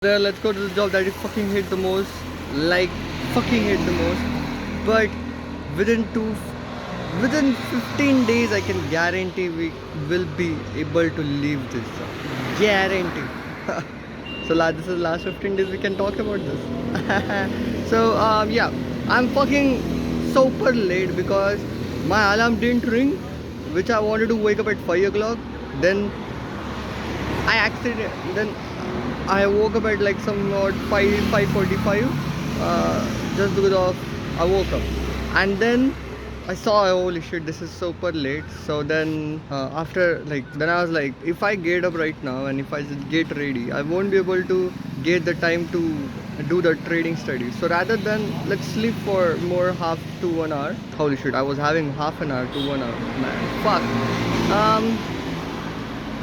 There, let's go to the job that you fucking hate the most, like fucking hate the most. But within within 15 days, I can guarantee we will be able to leave this job. Guarantee. So this is last 15 days. We can talk about this. So yeah, I'm fucking super late because my alarm didn't ring, which I wanted to wake up at 5 o'clock. Then then I woke up at like somewhat 5:45, just because of I woke up, and then I saw, holy shit, this is super late. So then after like then I was like, if I get up right now and if I just get ready, I won't be able to get the time to do the trading study. So rather than let's sleep for more half to 1 hour. Holy shit, I was having half an hour to 1 hour, man. Fuck.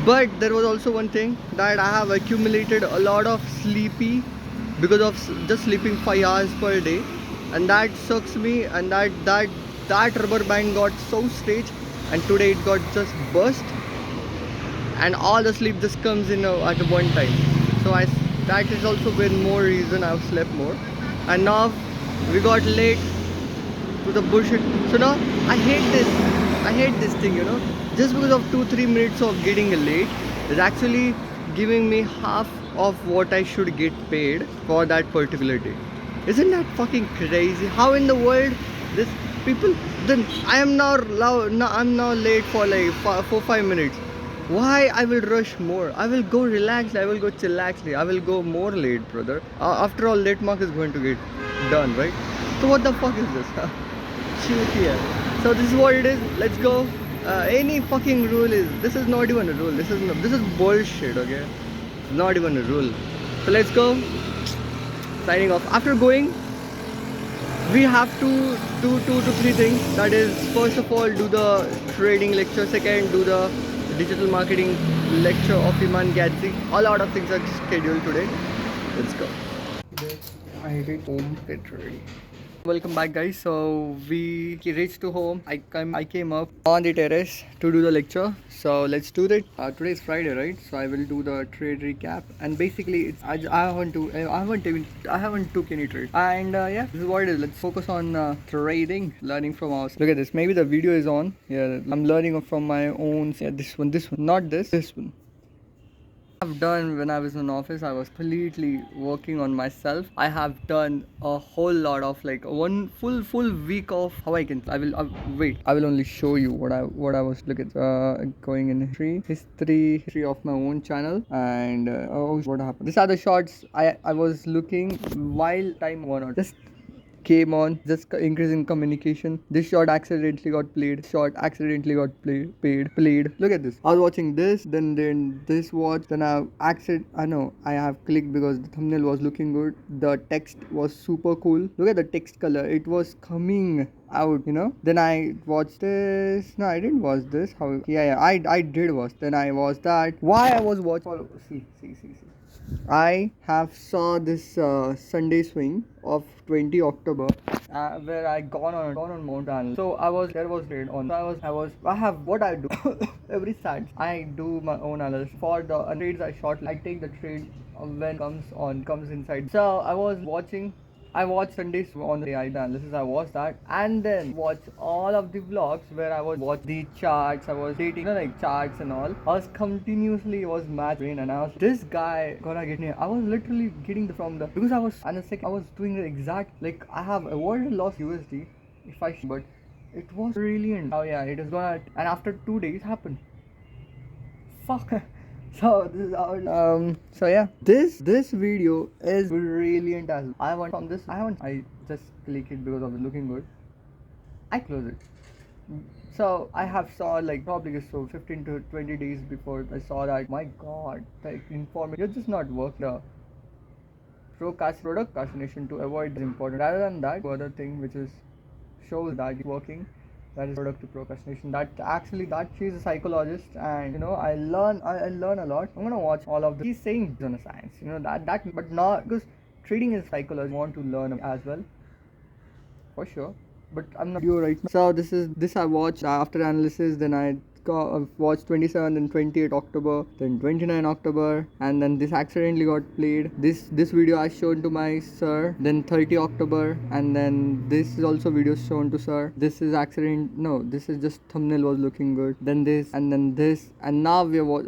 But there was also one thing that I have accumulated a lot of sleepy because of just sleeping 5 hours per day, and that sucks me. And that rubber band got so stretched, and today it got just burst, and all the sleep just comes in at one time. So that is also been more reason I've slept more, and now we got late to the bullshit. So now I hate this. I hate this thing, Just because of 2-3 minutes of getting late is actually giving me half of what I should get paid for that particular day. Isn't that fucking crazy? How in the world this people then I'm now late for like 4-5 minutes. Why I will rush more? I will go relax. I will go chillaxly. I will go more late, brother. After all, late mark is going to get done, right? So what the fuck is this? Shoot here. So this is what it is. Let's go. Any fucking rule is. This is not even a rule. This is bullshit. Okay, it's not even a rule. So let's go. Signing off. After going, we have to do 2 to 3 things. That is, first of all, do the trading lecture. Second, do the digital marketing lecture of Iman Gadzi. A lot of things are scheduled today. Let's go. I reach home, get ready. Welcome back, guys. So we reached to home. I came up on the terrace to do the lecture. So let's do that. Today is Friday, right? So I will do the trade recap. And basically, I haven't took any trade. And yeah, this is what it is. Let's focus on trading, learning from us. Look at this. Maybe the video is on. Yeah, I'm learning from my own. Yeah, this one, not this one. I've done when I was in office. I was completely working on myself. I have done a whole lot of like one full week of how I will wait. I will only show you what I was looking going in history of my own channel. And oh, what happened? These are the shots I was looking while time one or just came on, just increasing communication. This shot accidentally got played. Shot accidentally got played. Look at this. I was watching this, then this watch, then I know I have clicked because the thumbnail was looking good. The text was super cool. Look at the text color. It was coming out. Then I watched this. No, I didn't watch this. How? Yeah. I did watch. Then I watched that. Why I was watching? See. I have saw this Sunday swing of 20 October where I gone on Mount Anil. So there was rain on. So I have what I do every Saturday. I do my own analysis for the trades I short. I take the trade when comes inside. So I watched Sundays on the AI analysis. I watched that and then watch all of the vlogs where I was watch the charts. I was dating like charts and all. I was continuously match brain and I was this guy gonna get me. I was literally getting from the because I was on a second. I was doing the exact like I have avoided lost USD if I but it was brilliant. Oh yeah, it is gonna and after 2 days happened. Fuck. So this is our so yeah, this video is brilliant as I want from this. I just click it because of it looking good. I close it. So I have saw like probably so 15 to 20 days before I saw that. My God, the information you're just not working. The procrastination to avoid is important. Rather than that, other thing which is shows that it's working. That is productive procrastination. That she's a psychologist, and I learn a lot. I'm gonna watch all of the. He's saying on a science, that, but not because trading is psychology. I want to learn as well, for sure. But I'm not you right now. So this I watched after analysis. Then I watched 27, then 28 October, then 29 October, and then this accidentally got played. This video I showed to my sir, then 30 October, and then this is also video shown to sir. This is accident. No, this is just thumbnail was looking good. Then this, and then this, and now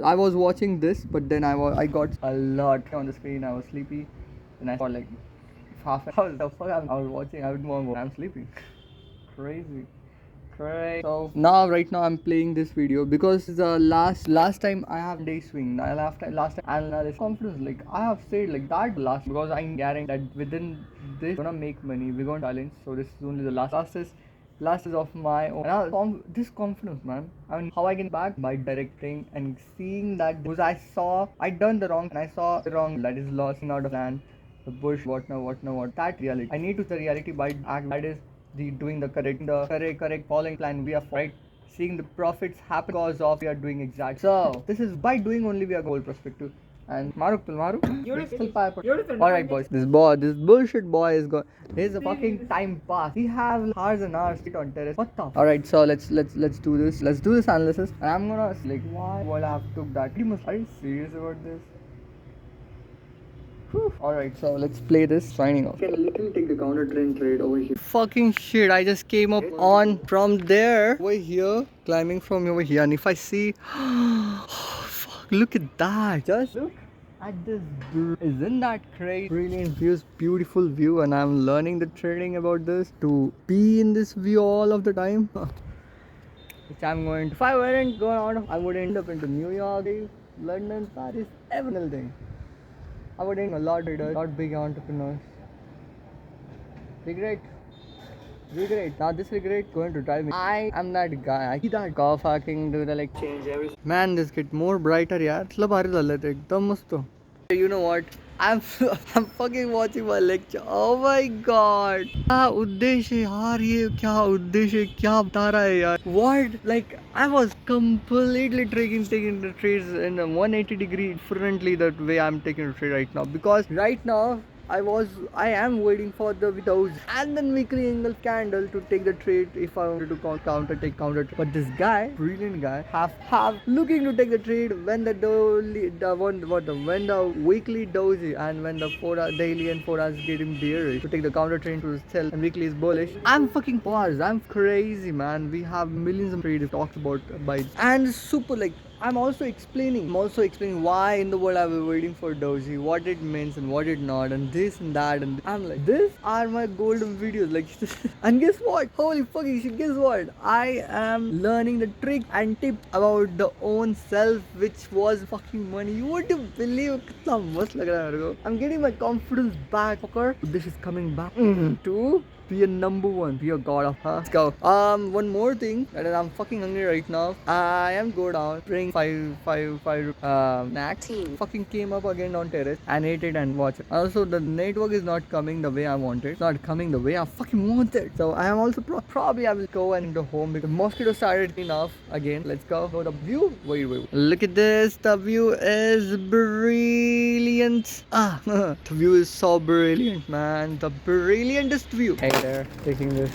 I was watching this, but then I got a lot on the screen. I was sleepy, and I thought like half an hour. The fuck I was watching. I would more. I'm sleeping. Crazy. Right. So now right now I'm playing this video because the last time I have day swing. Last time and this confidence, like I have said like that last, because I guarantee that within this gonna make money. We're gonna challenge. So this is only the last is of my own. And this confidence, man. I mean, how I can back by directing and seeing that, because I done the wrong and I saw the wrong, that is losing out of land, the bush, what. That reality. I need to the reality by act. That is doing the correct following plan. We are right, seeing the profits happen because of we are doing exact. So this is by doing only we are goal perspective. And Maru. Alright boys, this bullshit boy is going. He's a fucking time pass. We have hours and hours sit on terrace. What the? Alright, so let's do this. Let's do this analysis. And I'm gonna like why I have took that. Are you serious about this? Alright, so let's play this. Signing off. Can literally take the counter trade over here. Fucking shit, I just came up on from there over here, climbing from over here, and if I see fuck, look at that. Just look at this. Isn't that crazy? Brilliant views, beautiful view, and I'm learning the trading about this to be in this view all of the time. Which I'm going to. If I weren't going out, I would end up into New York, London, Paris, every single thing. I would end a lot big entrepreneurs. Regret. Now this regret going to drive me. I am that guy. I see that car fucking do the like change everything. Man, this get more brighter, yaar. इतना भारी डाल लेते एकदम मस्त तो. You know what? I'm fucking watching my lecture. Oh my god. क्या उद्देश्य यार, ये क्या उद्देश्य, क्या बता रहा है यार? What? Like I was completely taking the trades in a 180 degree differently that way I'm taking the trade right now, because right now I am waiting for the without and then weekly angle candle to take the trade if I wanted to take counter. But this guy, brilliant guy, have looking to take the trade when the when the weekly doji and when the daily and 4 hours getting bearish to take the counter trade to sell and weekly is bullish. I'm fucking paused. I'm crazy, man. We have millions of trades talked about by and super like. I'm also explaining why in the world I was waiting for doji, what it means and what it not, and this and that, and I'm like, these are my golden videos, like. And guess what? Holy fucking shit! Guess what? I am learning the trick and tip about the own self, which was fucking money. You wouldn't believe kitna mast lag raha hai mere ko. I'm getting my confidence back, fucker. This is coming back to be a number one, be a god of her. Let's go. One more thing, that is I'm fucking hungry right now. I am go down, bring five snacks. Fucking came up again on terrace and ate it and watch it. Also, the network is not coming the way I wanted. It's not coming the way I fucking wanted. So I am also probably I will go and go home because mosquito started enough again. Let's go. Go the view. Wait. Look at this. The view is brilliant. The view is so brilliant, man. The brilliantest view. Hey there, taking this